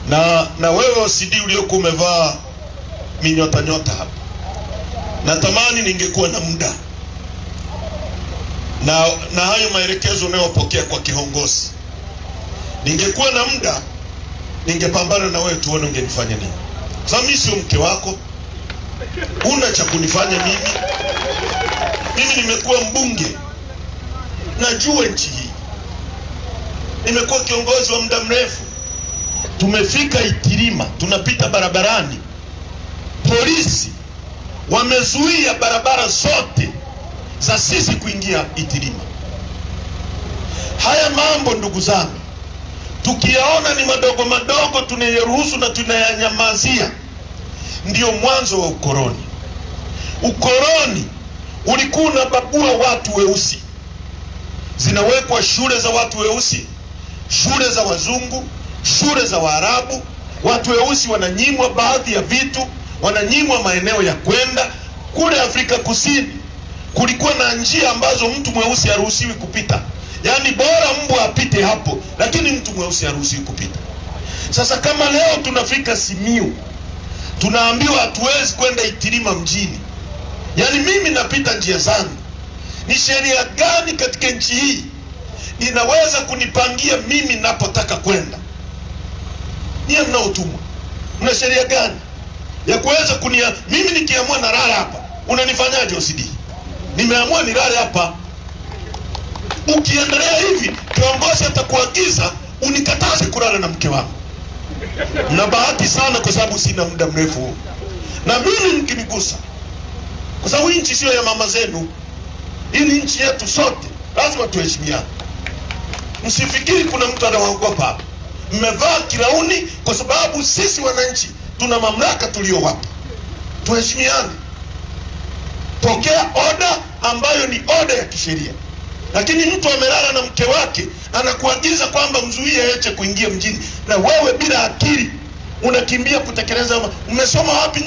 Na wewe OCD uliokuwa umevaa minyota nyota hapa, natamani ningekuwa na muda na hayo maelekezo unayopokea kwa kiongozi, ningekuwa na muda ningepambana na wewe tuone ungenifanya nini. Sasa mimi sio mke wako, una cha kunifanya mimi. Mimi nimekuwa mbunge, najua nchi hii, nimekuwa kiongozi wa muda mrefu. Tumefika Itilima, tunapita barabarani, polisi wamezuia barabara zote za sisi kuingia Itilima. Haya mambo ndugu zangu, tukiyaona ni madogo madogo, tunayaruhusu na tunayanyamazia, ndio mwanzo wa ukoloni. Ukoloni ulikuwa unabagua watu weusi, zinawekwa shule za watu weusi, shule za wazungu, shule za Waarabu. Watu weusi wananyimwa baadhi ya vitu, wananyimwa maeneo ya kwenda. Kule Afrika Kusini kulikuwa na njia ambazo mtu mweusi haruhusiwi kupita, yaani bora mbwa apite hapo, lakini mtu mweusi haruhusiwi kupita. Sasa kama leo tunafika Simiyu, tunaambiwa hatuwezi kwenda Itilima mjini, yaani mimi napita njia zangu, ni sheria gani katika nchi hii inaweza kunipangia mimi napotaka kwenda? Niye mnaotumwa, una sheria gani ya kuweza mimi nikiamua na lala hapa, unanifanyaje OCD? Nimeamua nilale hapa. Ukiendelea hivi, kiongozi atakuagiza unikataze kulala na mke wangu. Na bahati sana kwa sababu sina muda mrefu, na mimi nikinigusa, kwa sababu nchi sio ya mama zenu, hii ni nchi yetu sote, lazima tuheshimiane. Msifikiri kuna mtu anawaogopa hapa. Mmevaa kirauni kwa sababu sisi wananchi tuna mamlaka tuliyowapa. Tuheshimiane. Pokea oda ambayo ni oda ya kisheria. Lakini mtu amelala na mke wake, anakuagiza kwamba mzuie Heche kuingia mjini, na wewe bila akili unakimbia kutekeleza. Umesoma wapi?